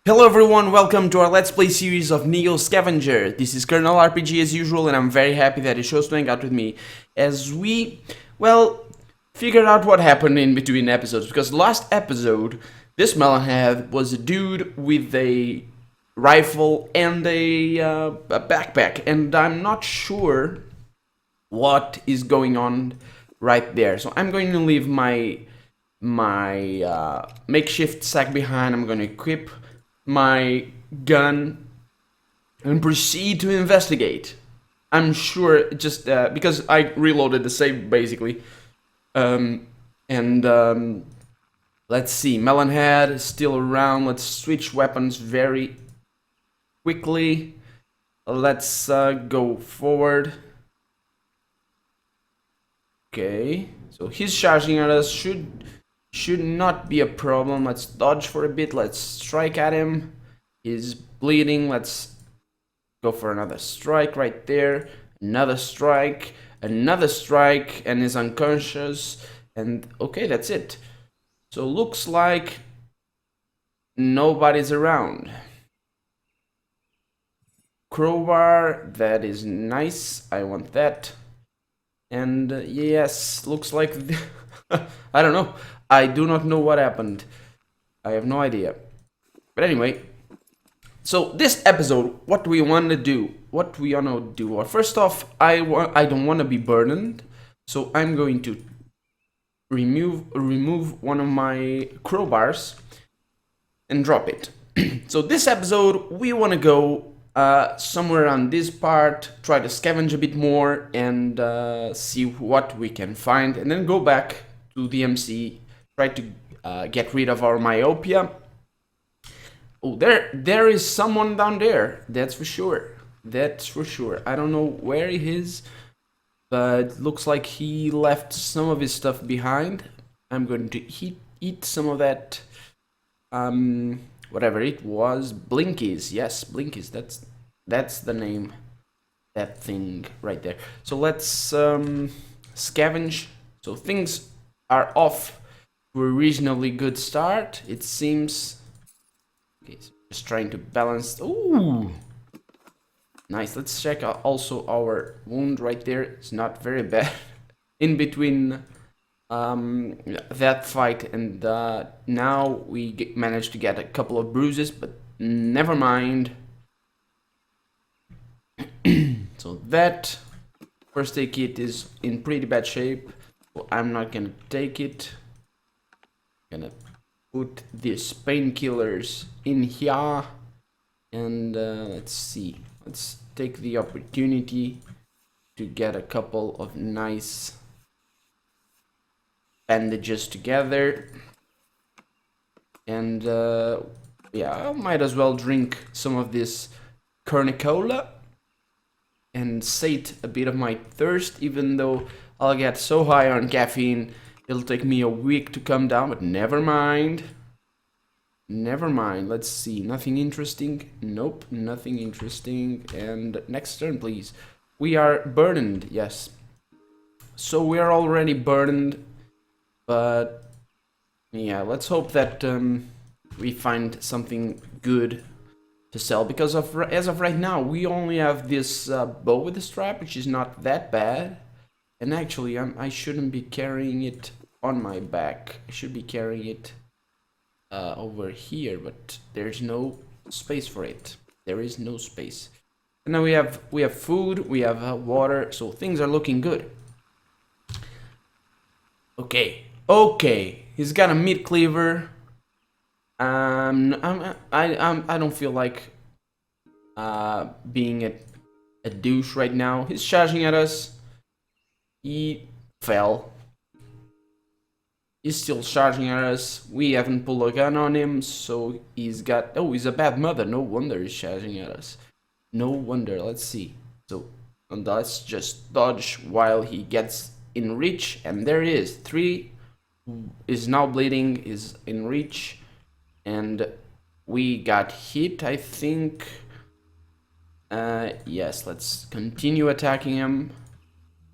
Hello everyone, welcome to our Let's Play series of NEO Scavenger. This is Colonel RPG as usual, and I'm very happy that you chose to hang out with me as we, figured out what happened in between episodes. Because last episode, this melonhead was a dude with a rifle and a backpack, and I'm not sure what is going on right there. So I'm going to leave my makeshift sack behind. I'm going to equip my gun and proceed to investigate. I'm sure just because I reloaded the save basically. Let's see, Melonhead is still around. Let's switch weapons very quickly. Let's go forward. Okay, so he's charging at us. Should not be a problem. Let's dodge for a bit. Let's strike at him. He's bleeding. Let's go for another strike right there. Another strike, and he's unconscious. And okay, that's it. So looks like nobody's around. Crowbar, that is nice. I want that. And yes, looks like I don't know. I do not know what happened. I have no idea. But anyway, so this episode, what do we want to do? What we want to do? Well, first off, I don't want to be burdened, so I'm going to remove one of my crowbars and drop it. So this episode, we want to go somewhere on this part, try to scavenge a bit more, and see what we can find, and then go back to the MC, try to get rid of our myopia. Oh, there is someone down there. That's for sure. That's for sure. I don't know where he is, but looks like he left some of his stuff behind. I'm going to eat some of that. Whatever it was, Blinkies. Yes, Blinkies. That's the name. That thing right there. So let's scavenge. So things are off to a reasonably good start, it seems. Okay, so just trying to balance. Ooh, nice. Let's check out also our wound right there. It's not very bad. In between that fight and now we managed to get a couple of bruises, but never mind. So that first aid kit is in pretty bad shape, so I'm not gonna take it. Gonna put these painkillers in here, and let's see. Let's take the opportunity to get a couple of nice bandages together, and yeah, I might as well drink some of this Cornicola and sate a bit of my thirst, even though I'll get so high on caffeine it'll take me a week to come down, but never mind. Never mind. Let's see. Nothing interesting? Nope, nothing interesting. And next turn, please. We are burdened, yes. So we are already burdened, but yeah, let's hope that we find something good to sell, because as of right now we only have this bow with the strap, which is not that bad, and actually I shouldn't be carrying it on my back. I should be carrying it over here, but there's no space for it. There is no space. And now we have food, we have water, so things are looking good. Okay, he's got a meat cleaver. I don't feel like being a douche right now. He's charging at us. He fell. He's still charging at us. We haven't pulled a gun on him, so he's got... Oh, he's a bad mother. No wonder he's charging at us. No wonder. Let's see. So let's just dodge while he gets in reach, and there it is. 3 is now bleeding, is in reach. And we got hit, I think. Yes, let's continue attacking him.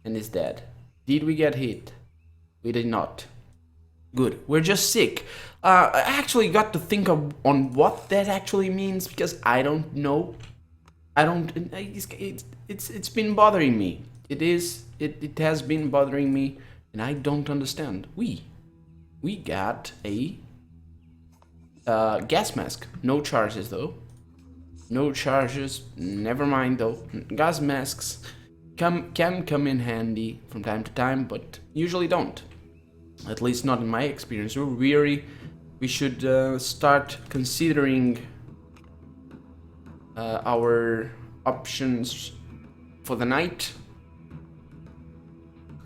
And he's dead. Did we get hit? We did not. Good. We're just sick. I actually got to think on what that actually means because I don't know. I don't. It's been bothering me. It has been bothering me, and I don't understand. We got a gas mask. No charges though. No charges. Never mind though. Gas masks can come in handy from time to time, but usually don't. At least not in my experience. We're weary. We should start considering our options for the night.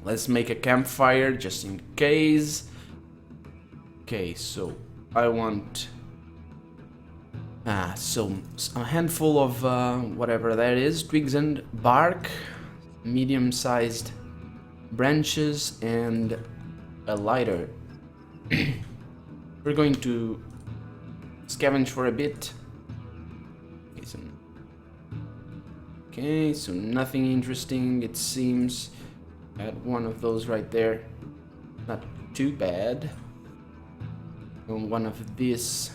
Let's make a campfire just in case. Okay, so I want so a handful of whatever that is, twigs and bark, medium-sized branches, and a lighter. We're going to scavenge for a bit. Okay, so nothing interesting, it seems. Got one of those right there. Not too bad. And one of this.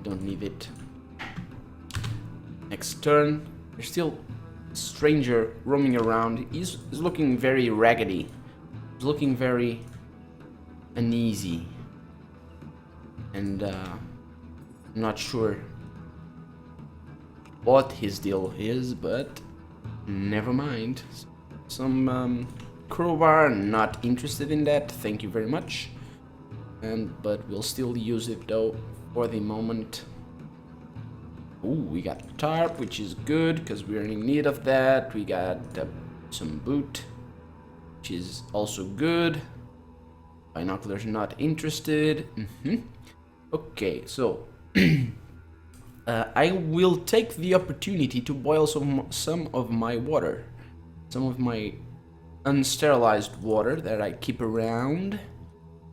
Don't need it. Next turn. There's still a stranger roaming around. He's looking very raggedy. He's looking very uneasy. And I'm not sure what his deal is, but never mind. Some crowbar, not interested in that, thank you very much. But we'll still use it though for the moment. Ooh, we got tarp, which is good because we're in need of that. We got some boot, which is also good. Binoculars, not interested. Okay, so I will take the opportunity to boil some of my water, some of my unsterilized water that I keep around,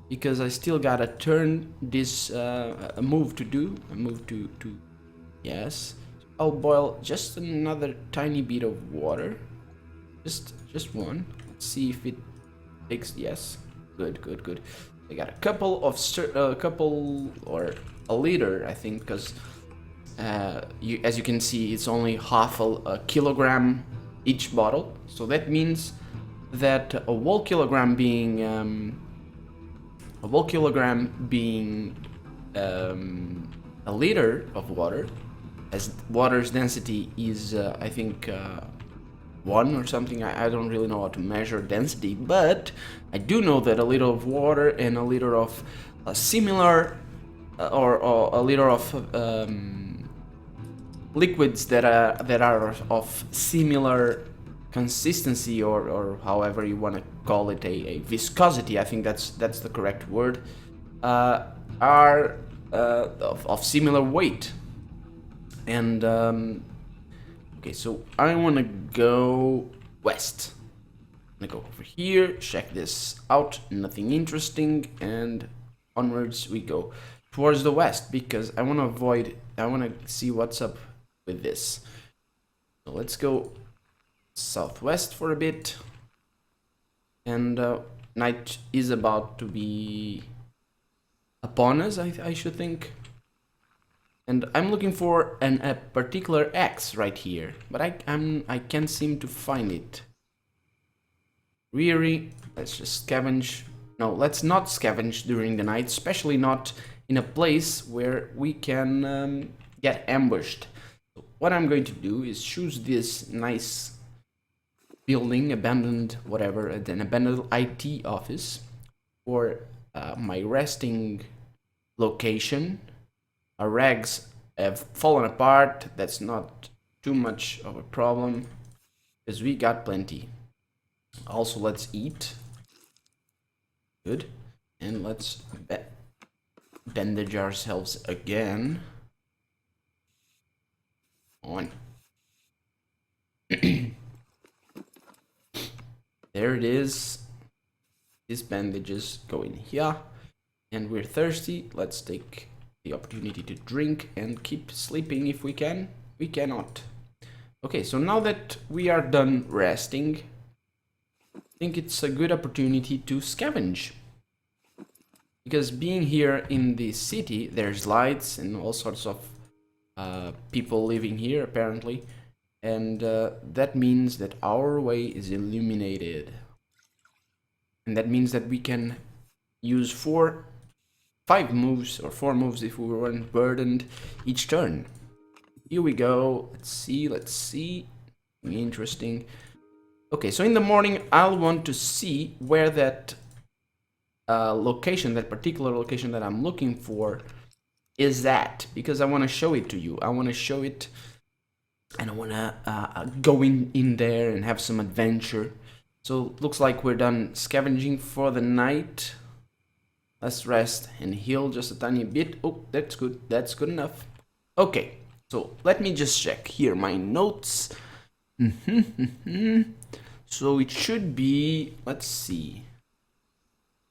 because I still gotta turn this a move to yes. I'll boil just another tiny bit of water, just one. Let's see if it takes. Yes, good. I got a couple of or a liter, I think, because as you can see, it's only half a kilogram each bottle. So that means that a whole kilogram being a liter of water, as water's density is I think 1 or something. I don't really know how to measure density, but I do know that a liter of water and a liter of similar or a liter of liquids that are of similar consistency, or however you want to call it, a viscosity, I think that's the correct word, are of similar weight. And okay, so I want to go west. I'm gonna go over here, check this out, nothing interesting, and onwards we go towards the west, because I want to see what's up with this. So let's go southwest for a bit, and night is about to be upon us, I should think. And I'm looking for a particular X right here, but I can't seem to find it. Really, let's just scavenge. No, let's not scavenge during the night, especially not in a place where we can get ambushed. So what I'm going to do is choose this nice building, abandoned whatever, an abandoned IT office for my resting location. Our rags have fallen apart. That's not too much of a problem, because we got plenty. Also, let's eat. Good. And let's bandage ourselves again. On. There it is. These bandages go in here. And we're thirsty. Let's take the opportunity to drink and keep sleeping if we can. We cannot. Okay, so now that we are done resting, I think it's a good opportunity to scavenge. Because being here in the city, there's lights and all sorts of people living here apparently, and that means that our way is illuminated, and that means that we can use 5 moves or 4 moves if we weren't burdened each turn. Here we go. Let's see. Interesting. Okay, so in the morning I'll want to see where that location, that particular location that I'm looking for, is at, because I want to show it to you. I want to show it, and I want to go in there and have some adventure. So looks like we're done scavenging for the night. Let's rest and heal just a tiny bit. Oh, that's good. That's good enough. Okay, so let me just check here my notes. So it should be, let's see.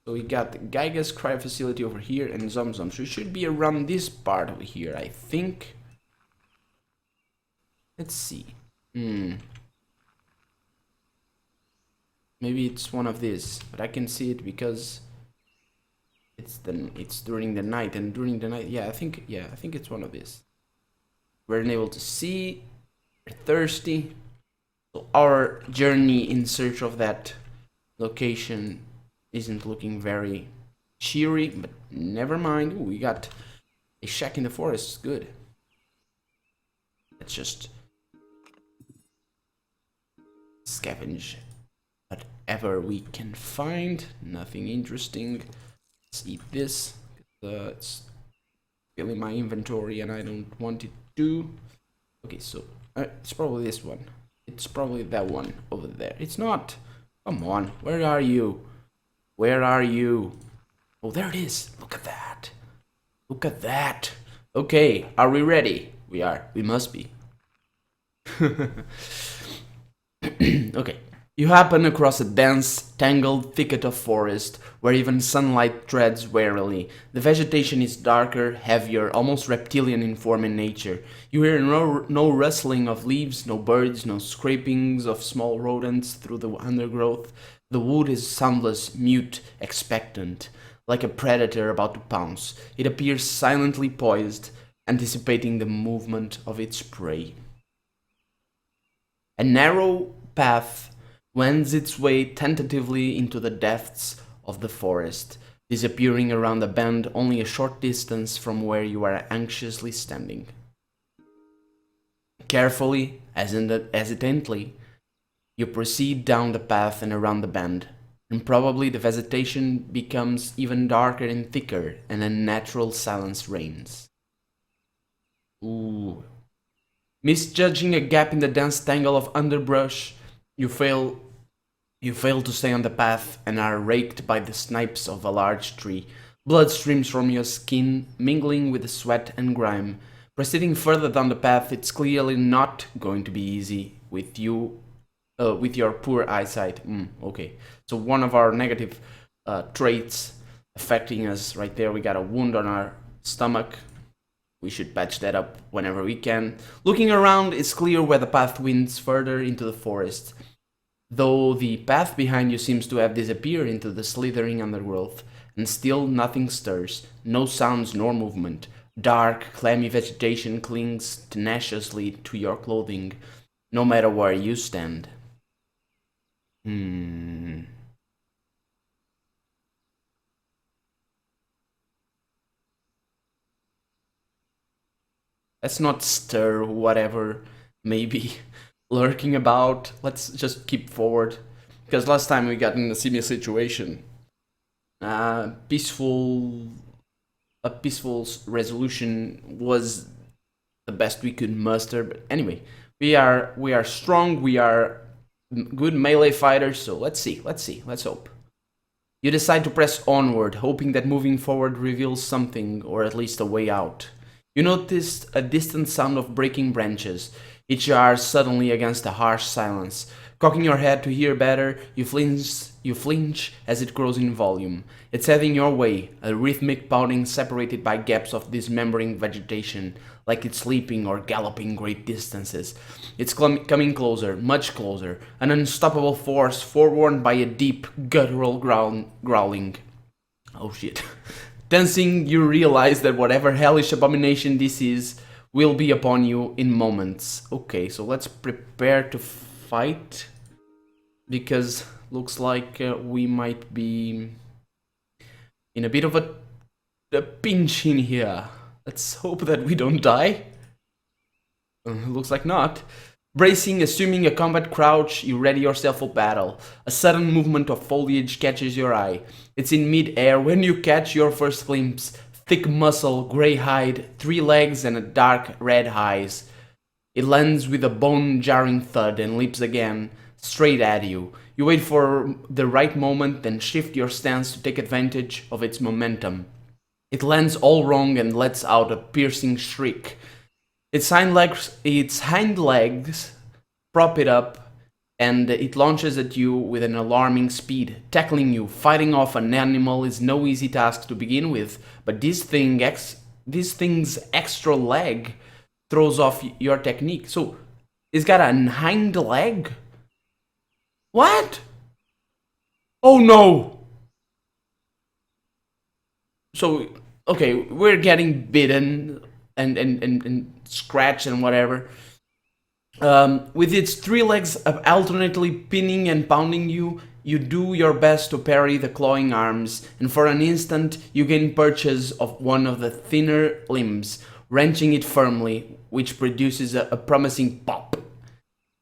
So we got the Geiger's cryo facility over here and Zomzom. So it should be around this part over here, I think. Let's see. Maybe it's one of these, but I can see it because it's during the night, and during the night, I think it's one of these. We're unable to see. We're thirsty. So our journey in search of that location isn't looking very cheery, but never mind. Ooh, we got a shack in the forest. Good. Let's just scavenge whatever we can find. Nothing interesting. Let's eat this. It's filling my inventory and I don't want it to. Okay, so it's probably this one. It's probably that one over there. It's not. Come on, where are you? Where are you? Oh, there it is. Look at that. Look at that. Okay, are we ready? We are. We must be. Okay. You happen across a dense, tangled thicket of forest, where even sunlight treads warily. The vegetation is darker, heavier, almost reptilian in form and nature. You hear no rustling of leaves, no birds, no scrapings of small rodents through the undergrowth. The wood is soundless, mute, expectant, like a predator about to pounce. It appears silently poised, anticipating the movement of its prey. A narrow path wends its way tentatively into the depths of the forest, disappearing around a bend only a short distance from where you are anxiously standing. Carefully, hesitantly, you proceed down the path and around the bend, and probably the vegetation becomes even darker and thicker, and a natural silence reigns. Ooh. Misjudging a gap in the dense tangle of underbrush, you fail to stay on the path and are raked by the snipes of a large tree. Blood streams from your skin, mingling with the sweat and grime. Proceeding further down the path, it's clearly not going to be easy with your poor eyesight. Okay, so one of our negative traits affecting us right there. We got a wound on our stomach. We should patch that up whenever we can. Looking around, it's clear where the path winds further into the forest, though the path behind you seems to have disappeared into the slithering undergrowth, and still nothing stirs, no sounds nor movement. Dark, clammy vegetation clings tenaciously to your clothing, no matter where you stand. Let's not stir whatever may be lurking about. Let's just keep forward, because last time we got in a similar situation. A peaceful resolution was the best we could muster. But anyway, we are strong. We are good melee fighters. So let's see. Let's hope. You decide to press onward, hoping that moving forward reveals something, or at least a way out. You noticed a distant sound of breaking branches. It jars suddenly against a harsh silence. Cocking your head to hear better, you flinch as it grows in volume. It's heading your way, a rhythmic pounding separated by gaps of dismembering vegetation, like it's leaping or galloping great distances. It's coming closer, much closer, an unstoppable force forewarned by a deep, guttural growling. Oh shit. Dancing, you realize that whatever hellish abomination this is will be upon you in moments. Okay, so let's prepare to fight, because looks like we might be in a bit of a pinch in here. Let's hope that we don't die. Looks like not. Bracing, assuming a combat crouch, you ready yourself for battle. A sudden movement of foliage catches your eye. It's in mid-air when you catch your first glimpse. Thick muscle, grey hide, 3 legs and a dark red eyes. It lands with a bone-jarring thud and leaps again, straight at you. You wait for the right moment, then shift your stance to take advantage of its momentum. It lands all wrong and lets out a piercing shriek. Its hind legs prop it up, and it launches at you with an alarming speed, tackling you. Fighting off an animal is no easy task to begin with, but this thing's extra leg throws off your technique. So, it's got a hind leg? What? Oh no! So, okay, we're getting bitten and scratched and whatever. With its 3 legs alternately pinning and pounding you, you do your best to parry the clawing arms, and for an instant you gain purchase of one of the thinner limbs, wrenching it firmly, which produces a promising pop.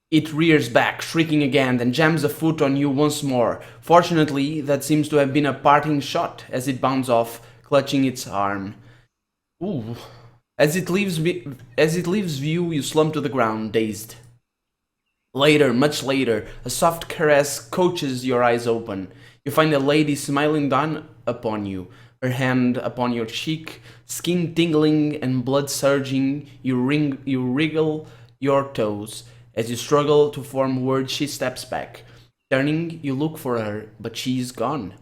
It rears back, shrieking again, then jams a foot on you once more. Fortunately, that seems to have been a parting shot as it bounds off, clutching its arm. Ooh. As it leaves view, you slump to the ground, dazed. Later, much later, a soft caress coaches your eyes open. You find a lady smiling down upon you, her hand upon your cheek, skin tingling and blood surging. You wriggle your toes. As you struggle to form words, she steps back. Turning, you look for her, but she's gone.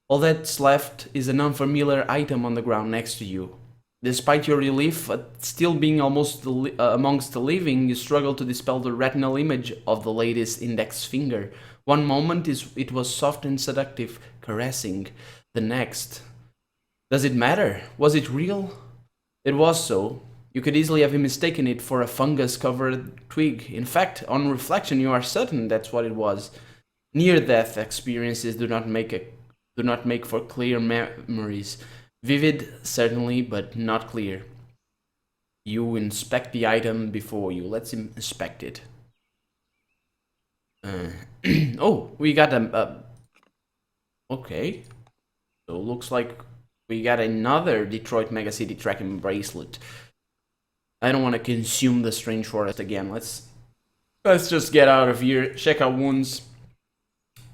All that's left is an unfamiliar item on the ground next to you. Despite your relief at still being almost amongst the living, you struggle to dispel the retinal image of the lady's index finger. One moment it was soft and seductive, caressing. The next... Does it matter? Was it real? It was so. You could easily have mistaken it for a fungus-covered twig. In fact, on reflection, you are certain that's what it was. Near-death experiences do not make for clear memories. Vivid, certainly, but not clear. You inspect the item before you. Let's inspect it. Oh, we got a... Okay. So, looks like we got another Detroit Megacity tracking bracelet. I don't want to consume the strange forest again. Let's just get out of here. Check our wounds.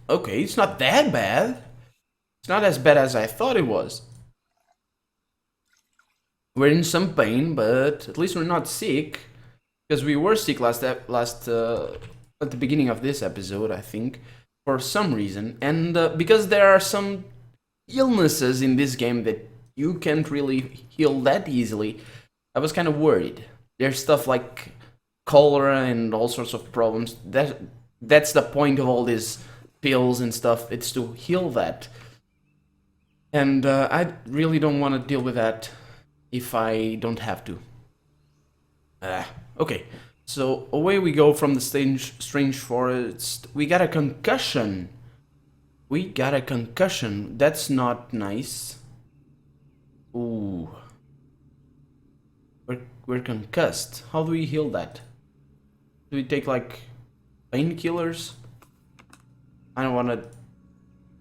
Okay, it's not that bad. It's not as bad as I thought it was. We're in some pain, but at least we're not sick, because we were sick at the beginning of this episode, I think, for some reason, and because there are some illnesses in this game that you can't really heal that easily. I was kind of worried. There's stuff like cholera and all sorts of problems. That's the point of all these pills and stuff. It's to heal that. And I really don't want to deal with that if I don't have to. Okay, so away we go from the strange forest. We got a concussion. That's not nice. Ooh. We're concussed. How do we heal that? Do we take like painkillers? I don't want to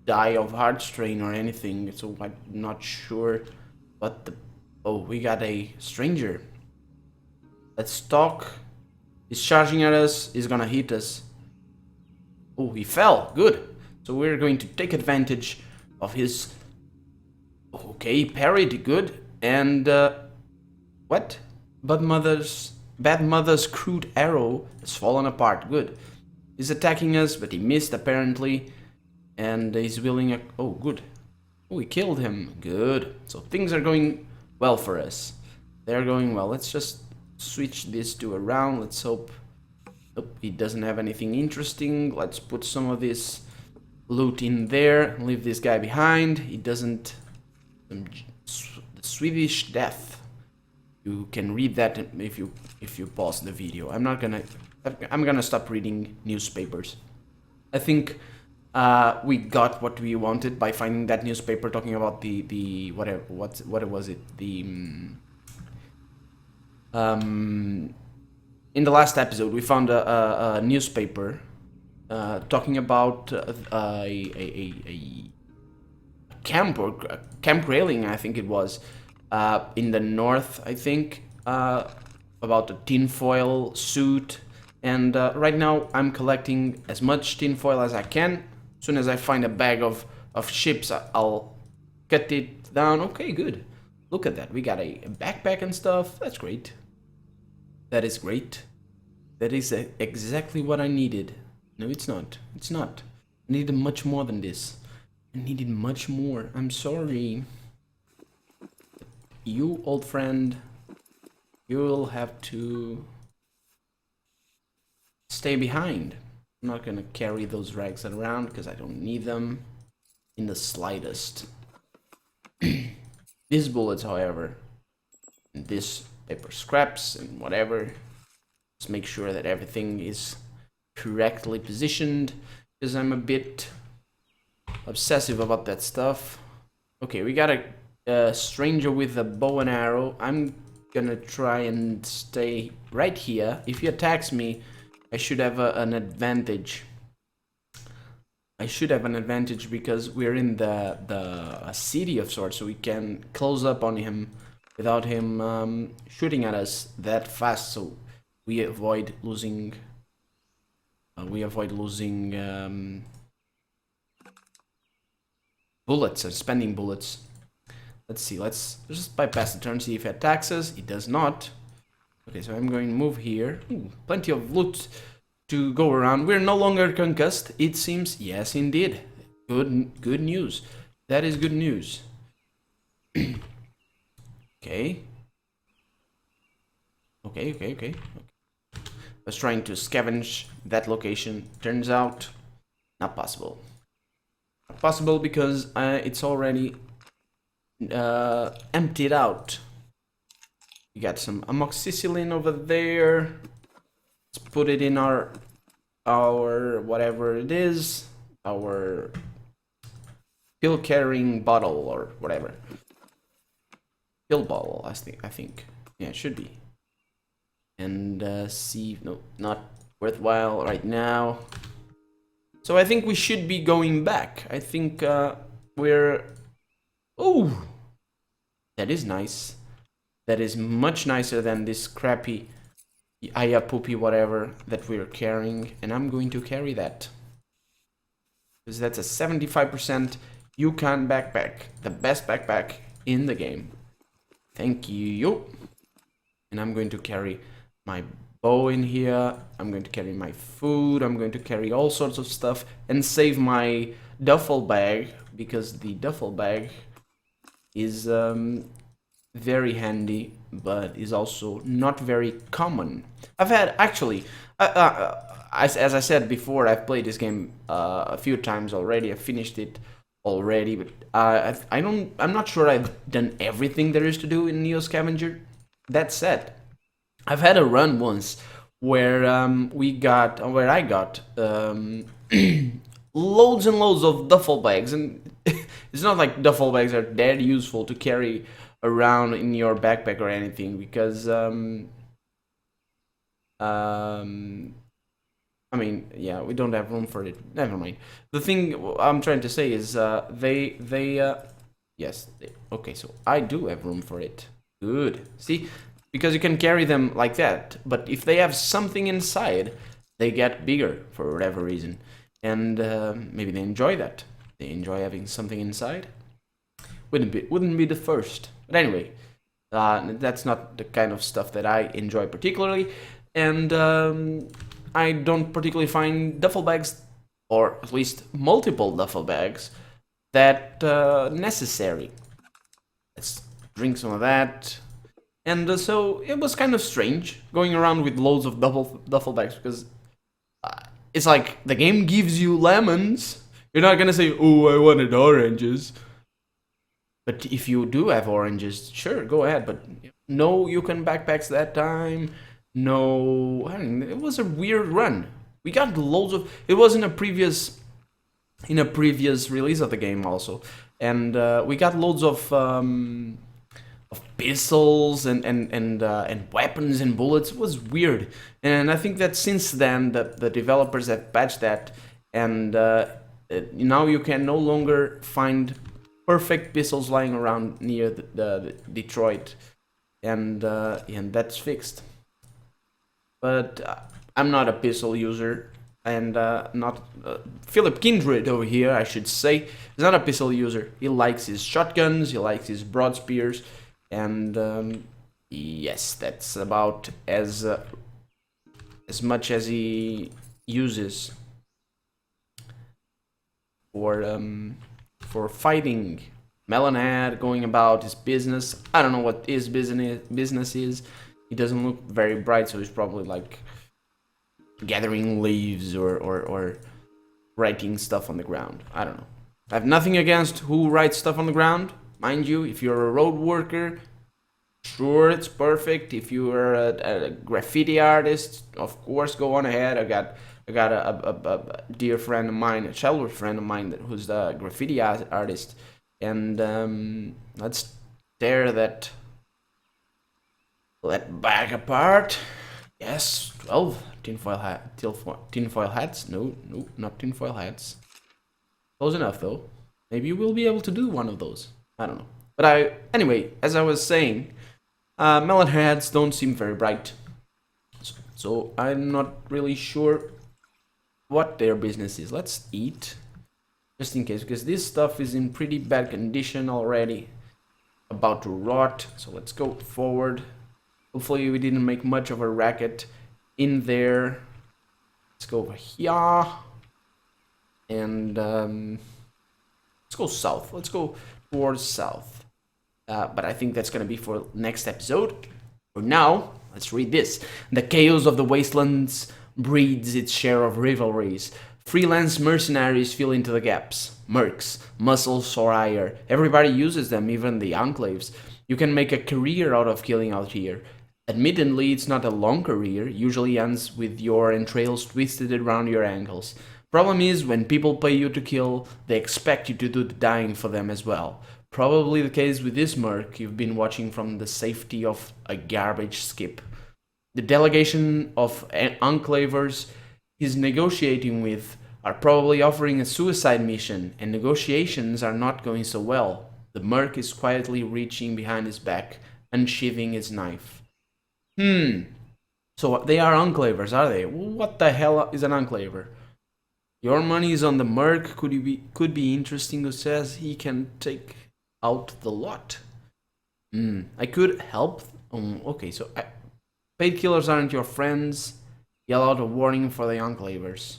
die of heart strain or anything, so I'm not sure what the... Oh, we got a stranger. Let's talk. He's charging at us. He's gonna hit us. Oh, he fell. Good. So we're going to take advantage of his... Okay, parried. Good. And... What? Bad Mother's crude arrow has fallen apart. Good. He's attacking us, but he missed apparently. And he's willing a... Oh, good. Oh, we killed him. Good. So things are going well for us. They're going well. Let's just switch these two around. Let's hope... Oh, he doesn't have anything interesting. Let's put some of this loot in there. Leave this guy behind. He doesn't The Swedish Death. You can read that if you pause the video. I'm gonna stop reading newspapers. I think we got what we wanted by finding that newspaper talking about the whatever what was it, the in the last episode we found a newspaper talking about a camp or a camp railing, I think it was, in the north, I think, about a tinfoil suit. And right now I'm collecting as much tinfoil as I can. As soon as I find a bag of chips, I'll cut it down. Okay, good. Look at that. We got a backpack and stuff. That's great. That is great. That is exactly what I needed. No, it's not. It's not. I needed much more than this. I needed much more. I'm sorry. You, old friend, you'll have to stay behind. I'm not gonna carry those rags around because I don't need them in the slightest. These bullets, however, and this paper scraps and whatever, just make sure that everything is correctly positioned, because I'm a bit obsessive about that stuff. Okay, we got a stranger with a bow and arrow. I'm gonna try and stay right here. If he attacks me, I should have an advantage. I should have an advantage because we're in the city of sorts, so we can close up on him without him shooting at us that fast. So we avoid losing. Bullets and spending bullets. Let's see. Let's just bypass the turn. See if he attacks us. He does not. Okay, so I'm going to move here. Ooh, plenty of loot to go around. We're no longer concussed, it seems. Yes, indeed. Good news. That is good news. Okay. Okay. I was trying to scavenge that location. Turns out, not possible. Not possible because it's already emptied out. We got some amoxicillin over there. Let's put it in our whatever it is, our pill carrying bottle or whatever. Pill bottle, I think. Yeah, it should be. And see, no, not worthwhile right now. So I think we should be going back. I think we're. Oh, that is nice. That is much nicer than this crappy poopy whatever that we're carrying, and I'm going to carry that because that's a 75% Yukon backpack, the best backpack in the game. Thank you. And I'm going to carry my bow in here. I'm going to carry my food. I'm going to carry all sorts of stuff and save my duffel bag, because the duffel bag is very handy, but is also not very common. I've had, actually, as I said before, I've played this game a few times already. I finished it already, but I'm not sure I've done everything there is to do in NEO Scavenger. That said, I've had a run once where I got loads and loads of duffel bags, and it's not like duffel bags are that useful to carry around in your backpack or anything, because I mean, yeah, we don't have room for it. Never mind. The thing I'm trying to say is yes, okay, so I do have room for it. Good. See, because you can carry them like that, but if they have something inside, they get bigger for whatever reason, and maybe they enjoy that. They enjoy having something inside. Wouldn't be the first. But anyway, that's not the kind of stuff that I enjoy particularly, and I don't particularly find duffel bags, or at least multiple duffel bags, that necessary. Let's drink some of that. And so it was kind of strange going around with loads of duffel bags, because it's like the game gives you lemons. You're not gonna say, "Oh, I wanted oranges." But if you do have oranges, sure, go ahead. But no Yukon backpacks that time. No, I mean, it was a weird run. We got loads of. It was in a previous release of the game also, and we got loads of pistols and weapons and bullets. It was weird, and I think that since then the developers have patched that, and now you can no longer find perfect pistols lying around near the Detroit, and that's fixed. But I'm not a pistol user, and not Philip Kindred over here, I should say, is not a pistol user. He likes his shotguns, he likes his broad spears, and yes, that's about as much as he uses for fighting. Melonhead going about his business. I don't know what his business is. He doesn't look very bright, so he's probably like gathering leaves or writing stuff on the ground. I don't know. I have nothing against who writes stuff on the ground. Mind you, if you're a road worker, sure, it's perfect. If you are a graffiti artist, of course, go on ahead. I got a dear friend of mine, a childhood friend of mine, who's a graffiti artist, and let's tear that bag apart. Yes, 12 tinfoil hats. No, not tinfoil hats. Close enough though. Maybe we'll be able to do one of those. I don't know. But anyway, as I was saying, melon heads don't seem very bright. So I'm not really sure what their business is. Let's eat, just in case, because this stuff is in pretty bad condition already, about to rot. So let's go forward. Hopefully we didn't make much of a racket in there. Let's go over here, and let's go south. Let's go towards south. But I think that's gonna be for next episode. For now, let's read this. The chaos of the wastelands breeds its share of rivalries. Freelance mercenaries fill into the gaps. Mercs, muscles or hire. Everybody uses them, even the enclaves. You can make a career out of killing out here. Admittedly, it's not a long career, usually ends with your entrails twisted around your ankles. Problem is, when people pay you to kill, they expect you to do the dying for them as well. Probably the case with this merc you've been watching from the safety of a garbage skip. The delegation of enclavers he's negotiating with are probably offering a suicide mission, and negotiations are not going so well. The merc is quietly reaching behind his back, unsheathing his knife. So they are enclavers, are they? What the hell is an enclaver? Your money is on the merc. Could be interesting, who says he can take out the lot. I could help. Okay, so paid killers aren't your friends. Yell out a warning for the enclavers.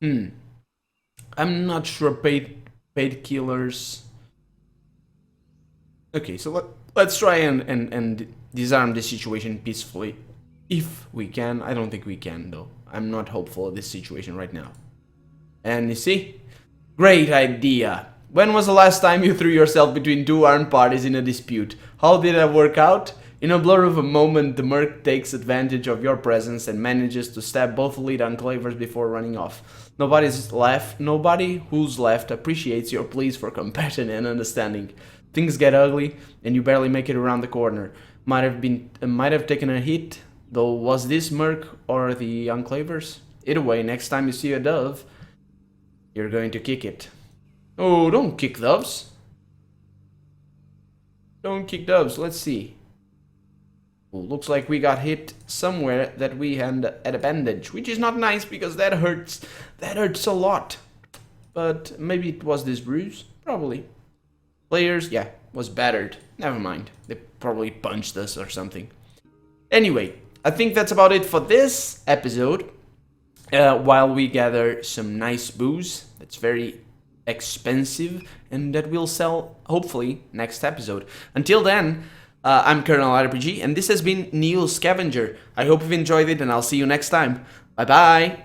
I'm not sure paid killers. Okay, so let's try and disarm this situation peacefully. If we can. I don't think we can though. I'm not hopeful of this situation right now. And you see? Great idea. When was the last time you threw yourself between two armed parties in a dispute? How did that work out? In a blur of a moment, the merc takes advantage of your presence and manages to stab both lead enclavers before running off. Nobody who's left appreciates your pleas for compassion and understanding. Things get ugly, and you barely make it around the corner. Might have taken a hit, though. Was this merc or the enclavers? Either way, next time you see a dove, you're going to kick it. Oh, don't kick doves. Don't kick doves. Let's see. Oh, looks like we got hit somewhere that we had at a bandage, which is not nice because that hurts. That hurts a lot. But maybe it was this bruise. Probably. Players, yeah, was battered. Never mind. They probably punched us or something. Anyway, I think that's about it for this episode. While we gather some nice booze that's very expensive and that we'll sell hopefully next episode. Until then, I'm Colonel RPG and this has been NEO Scavenger. I hope you've enjoyed it and I'll see you next time. Bye bye.